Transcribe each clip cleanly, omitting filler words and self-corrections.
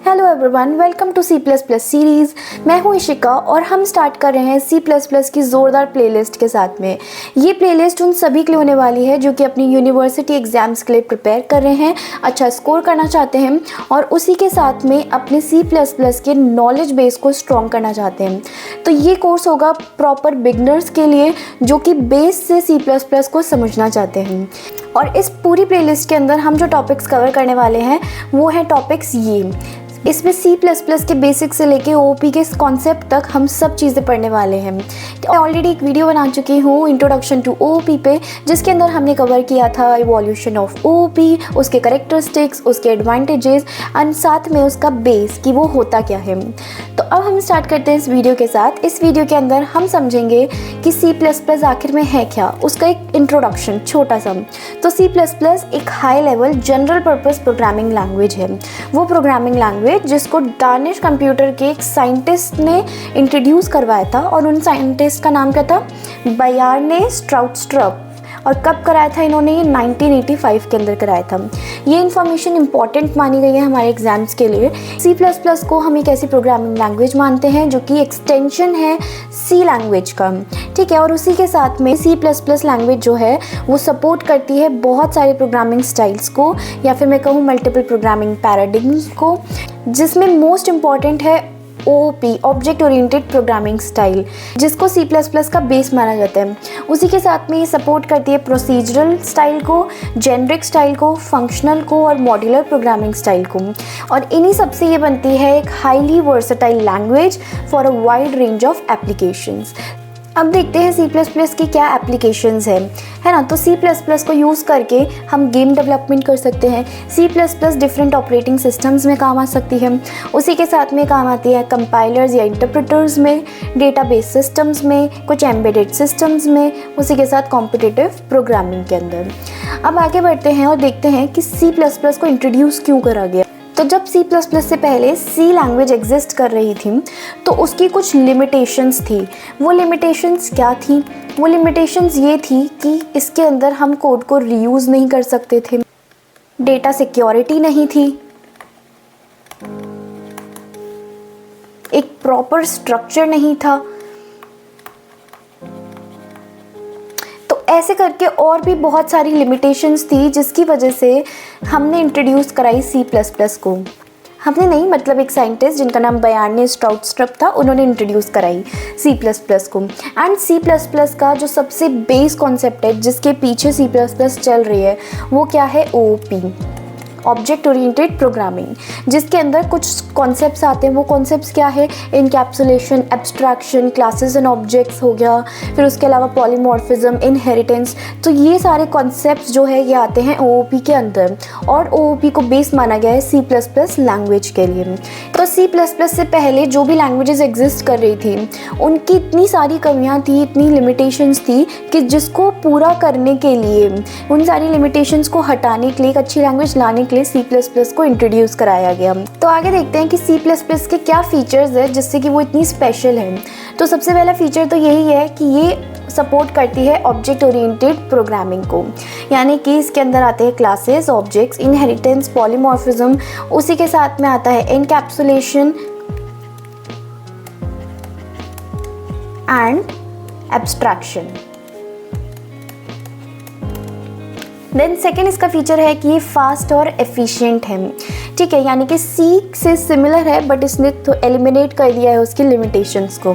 Hello everyone, welcome to C plus plus series. मैं हूँ इशिका और हम स्टार्ट कर रहे हैं सी प्लस प्लस की ज़ोरदार प्लेलिस्ट के साथ में। ये प्लेलिस्ट उन सभी के लिए होने वाली है जो कि अपनी यूनिवर्सिटी एग्ज़ाम्स के लिए प्रिपेयर कर रहे हैं, अच्छा स्कोर करना चाहते हैं और उसी के साथ में अपने सी प्लस प्लस के नॉलेज बेस को स्ट्रॉन्ग करना चाहते हैं। तो ये कोर्स होगा प्रॉपर बिगनर्स के लिए जो कि बेस से सी प्लस प्लस को समझना चाहते हैं। और इस पूरी प्लेलिस्ट के अंदर हम जो टॉपिक्स कवर करने वाले हैं वो हैं टॉपिक्स ये। इसमें सी प्लस प्लस के बेसिक से लेके ओपी के कॉन्सेप्ट तक हम सब चीज़ें पढ़ने वाले हैं। ऑलरेडी एक वीडियो बना चुकी हूँ इंट्रोडक्शन टू ओपी पे, जिसके अंदर हमने कवर किया था इवोल्यूशन ऑफ ओपी, उसके करेक्टरिस्टिक्स, उसके एडवांटेजेस एंड साथ में उसका बेस कि वो होता क्या है। तो अब हम स्टार्ट करते हैं इस वीडियो के साथ। इस वीडियो के अंदर हम समझेंगे कि सी प्लस प्लस आखिर में है क्या, उसका एक इंट्रोडक्शन छोटा सा। तो सी प्लस प्लस एक high level general purpose programming language है। वो प्रोग्रामिंग लैंग्वेज जिसको डानिश कंप्यूटर के एक साइंटिस्ट ने इंट्रोड्यूस करवाया था और उन साइंटिस्ट का नाम क्या था, बायार्ने स्ट्राउटस्ट्रप। और कब कराया था इन्होंने, ये 1985 के अंदर कराया था। ये इन्फॉर्मेशन इंपॉर्टेंट मानी गई है हमारे एग्जाम्स के लिए। सी प्लस प्लस को हम एक ऐसी प्रोग्रामिंग लैंग्वेज मानते हैं जो कि एक्सटेंशन है सी लैंग्वेज का, ठीक है। और उसी के साथ में सी प्लस प्लस लैंग्वेज जो है वो सपोर्ट करती है बहुत सारे प्रोग्रामिंग स्टाइल्स को, या फिर मैं कहूँ मल्टीपल प्रोग्रामिंग पैराडिग्म्स को, जिसमें मोस्ट इम्पॉर्टेंट है OOP object oriented programming style, जिसको C++ का बेस माना जाता है। उसी के साथ में ये सपोर्ट करती है प्रोसीजरल स्टाइल को, जेनरिक स्टाइल को, फंक्शनल को और मॉड्यूलर प्रोग्रामिंग स्टाइल को। और इन्हीं सबसे ये बनती है एक highly versatile language for a wide range of applications. अब देखते हैं C++ की क्या एप्लीकेशंस है ना। तो C++ को यूज़ करके हम गेम डेवलपमेंट कर सकते हैं। C++ डिफरेंट ऑपरेटिंग सिस्टम्स में काम आ सकती है। उसी के साथ में काम आती है कंपाइलर्स या इंटरप्रेटर्स में, डेटाबेस सिस्टम्स में, कुछ एम्बेडेड सिस्टम्स में, उसी के साथ कॉम्पिटिटिव प्रोग्रामिंग के अंदर। अब आगे बढ़ते हैं और देखते हैं कि C++ को इंट्रोड्यूस क्यों करा गया। तो जब C++ से पहले C लैंग्वेज एग्जिस्ट कर रही थी तो उसकी कुछ लिमिटेशंस थी। वो लिमिटेशंस क्या थी? वो लिमिटेशंस ये थी कि इसके अंदर हम कोड को रीयूज़ नहीं कर सकते थे, डेटा सिक्योरिटी नहीं थी, एक प्रॉपर स्ट्रक्चर नहीं था। ऐसे करके और भी बहुत सारी लिमिटेशंस थी जिसकी वजह से हमने इंट्रोड्यूस कराई C++ को। हमने नहीं, मतलब एक साइंटिस्ट जिनका नाम बायार्ने स्ट्राउटस्ट्रप था, उन्होंने इंट्रोड्यूस कराई C++ को। एंड C++ का जो सबसे बेस कॉन्सेप्ट है जिसके पीछे C++ चल रही है वो क्या है, OOP ऑब्जेक्ट ओरिएंटेड प्रोग्रामिंग, जिसके अंदर कुछ कॉन्सेप्ट्स आते हैं। वो कॉन्सेप्ट्स क्या है, encapsulation, abstraction, classes and objects हो गया, फिर उसके अलावा पॉलीमॉर्फिज्म, इनहेरिटेंस। तो ये सारे कॉन्सेप्ट्स जो है ये आते हैं OOP के अंदर और OOP को बेस माना गया है C++ लैंग्वेज के लिए। तो C++ से पहले जो भी लैंग्वेजेस एग्जिस्ट कर रही थी उनकी इतनी सारी कमियाँ थी, इतनी लिमिटेशंस थी कि जिसको पूरा करने के लिए, उन सारी लिमिटेशंस को हटाने के लिए, एक अच्छी लैंग्वेज लाने के लिए C++ को इंट्रोड्यूस कराया गया। तो आगे देखते हैं कि C++ के क्या फीचर्स है जिससे कि वो इतनी स्पेशल है। तो सबसे पहला फीचर तो यही है कि ये सपोर्ट करती है ऑब्जेक्ट ओरिएंटेड प्रोग्रामिंग को, यानी कि इसके अंदर आते हैं क्लासेस, ऑब्जेक्ट्स, इनहेरिटेंस, पॉलीमॉर्फिज्म, उसी के साथ में आता है encapsulation and abstraction. Then second इसका फीचर है कि ये फास्ट और एफिशिएंट है, ठीक है, यानी कि सी से सिमिलर है बट इसने तो एलिमिनेट कर दिया है उसकी लिमिटेशंस को।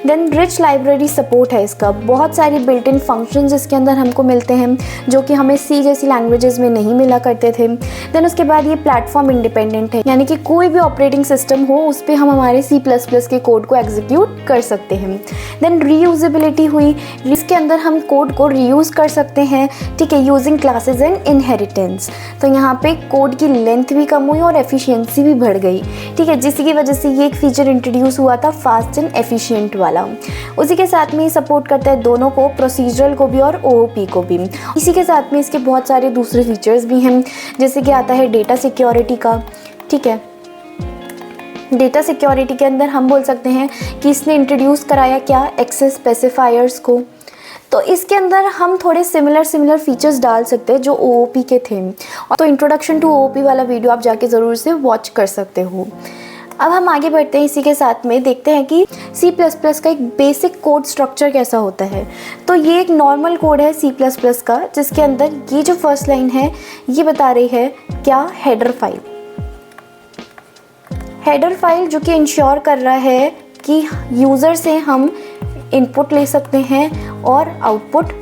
देन रिच लाइब्रेरी सपोर्ट है इसका, बहुत सारी बिल्ट इन फंक्शंस इसके अंदर हमको मिलते हैं जो कि हमें सी जैसी लैंग्वेजेस में नहीं मिला करते थे। देन उसके बाद ये प्लेटफॉर्म इंडिपेंडेंट है, यानी कि कोई भी ऑपरेटिंग सिस्टम हो उस पर हम हमारे C++ के कोड को एग्जीक्यूट कर सकते हैं। देन रीयूजेबिलिटी हुई, इसके अंदर हम कोड को रीयूज़ कर सकते हैं, ठीक है, यूजिंग क्लासेस एंड इनहेरिटेंस। तो यहाँ पे कोड की लेंथ भी कम हुई और एफिशिएंसी भी बढ़ गई, ठीक है, जिसकी वजह से ये एक फीचर इंट्रोड्यूस हुआ था फास्ट एंड एफिशिएंट वाला। उसी के साथ में ये सपोर्ट करता है दोनों को, प्रोसीजरल को भी और OOP को भी। इसी के साथ में इसके बहुत सारे दूसरे फीचर्स भी हैं, जैसे कि आता है डेटा सिक्योरिटी का, ठीक है। डेटा सिक्योरिटी के अंदर हम बोल सकते हैं कि इसने इंट्रोड्यूस कराया क्या, एक्सेस स्पेसिफायर्स को। तो इसके अंदर हम थोड़े सिमिलर फीचर्स डाल सकते हैं जो OOP के थे। तो इंट्रोडक्शन टू OOP वाला वीडियो आप जाके ज़रूर से वॉच कर सकते हो। अब हम आगे बढ़ते हैं, इसी के साथ में देखते हैं कि C++ का एक बेसिक कोड स्ट्रक्चर कैसा होता है। तो ये एक नॉर्मल कोड है C++ का, जिसके अंदर ये जो फर्स्ट लाइन है ये बता रही है क्या, हेडर फाइल जो कि इंश्योर कर रहा है कि यूज़र से हम इनपुट ले सकते हैं और आउटपुट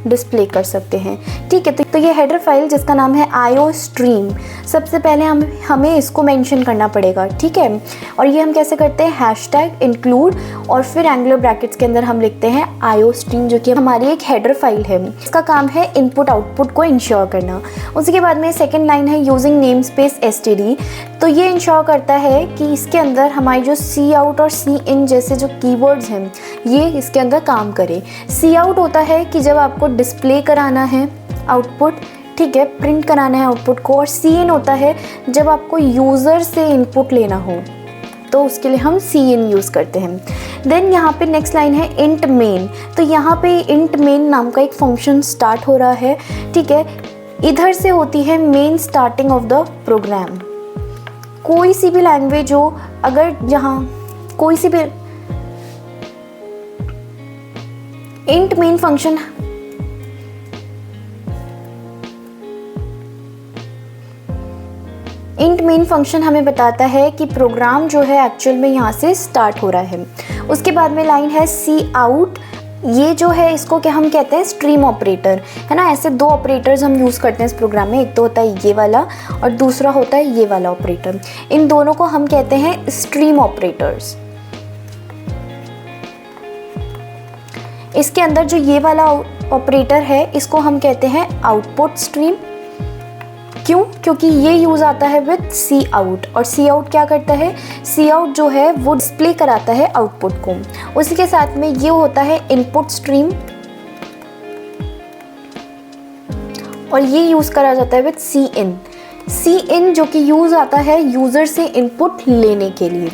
डिस्प्ले कर सकते हैं। ठीक है, तो ये हेडर फाइल जिसका नाम है IO स्ट्रीम, सबसे पहले हमें इसको मेंशन करना पड़ेगा। ठीक है, और ये हम कैसे करते हैं, #include और फिर एंगुलर ब्रैकेट्स के अंदर हम लिखते हैं IO स्ट्रीम, जो कि हमारी एक हेडर फाइल है। इसका काम है इनपुट आउटपुट को इंश्योर करना। उसके बाद में सेकेंड लाइन है यूजिंग नेम स्पेस std। तो ये इंश्योर करता है कि इसके अंदर हमारी जो cout और cin जैसे जो कीवर्ड्स हैं ये इसके अंदर काम करे। cout होता है कि जब आपको डिस्प्ले कराना है आउटपुट, ठीक है, प्रिंट कराना है आउटपुट को, और cin होता है जब आपको यूज़र से इनपुट लेना हो, तो उसके लिए हम cin यूज़ करते हैं। देन यहाँ पे नेक्स्ट लाइन है int main। तो यहाँ पे int main नाम का एक फंक्शन स्टार्ट हो रहा है। ठीक है, इधर से होती है main starting of the program. कोई सी भी लैंग्वेज हो, अगर यहाँ कोई सी भी int main फंक्शन हमें बताता है कि प्रोग्राम जो है एक्चुअल में यहाँ से स्टार्ट हो रहा है। उसके बाद में लाइन है cout। ये जो है इसको क्या हम कहते हैं, स्ट्रीम ऑपरेटर, है ना। ऐसे दो ऑपरेटर्स हम यूज़ करते हैं इस प्रोग्राम में, एक तो होता है ये वाला और दूसरा होता है ये वाला ऑपरेटर। इन दोनों को हम कहते हैं स्ट्रीम ऑपरेटर्स। इसके अंदर जो ये वाला ऑपरेटर है इसको हम कहते हैं आउटपुट स्ट्रीम। क्यों? क्योंकि ये यूज़ आता है विद cout, और cout क्या करता है, cout जो है वो डिस्प्ले कराता है आउटपुट को। उसी के साथ में ये होता है इनपुट स्ट्रीम, और ये यूज़ करा जाता है विद cin जो कि यूज़ आता है यूज़र से इनपुट लेने के लिए।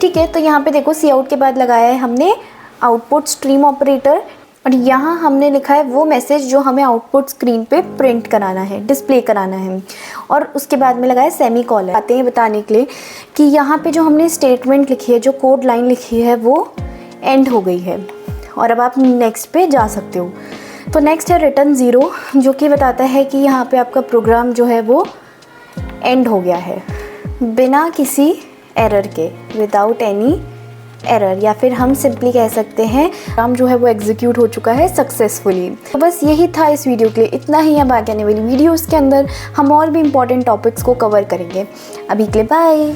ठीक है, तो यहाँ पे देखो cout के बाद लगाया है हमने आउटपुट स्ट्रीम ऑपरेटर, और यहाँ हमने लिखा है वो मैसेज जो हमें आउटपुट स्क्रीन पे प्रिंट कराना है, डिस्प्ले कराना है, और उसके बाद में लगाया सेमीकोलन। आते हैं बताने के लिए कि यहाँ पे जो हमने स्टेटमेंट लिखी है, जो कोड लाइन लिखी है वो एंड हो गई है, और अब आप नेक्स्ट पे जा सकते हो। तो नेक्स्ट है रिटर्न 0, जो कि बताता है कि यहाँ पे आपका प्रोग्राम जो है वो एंड हो गया है बिना किसी एरर के, विदाउट एनी एरर, या फिर हम सिंपली कह सकते हैं काम जो है वो एग्जीक्यूट हो चुका है सक्सेसफुली। तो बस यही था इस वीडियो के लिए, इतना ही। अब आगे आने वाली वीडियोस के अंदर हम और भी इम्पॉर्टेंट टॉपिक्स को कवर करेंगे। अभी के लिए बाय।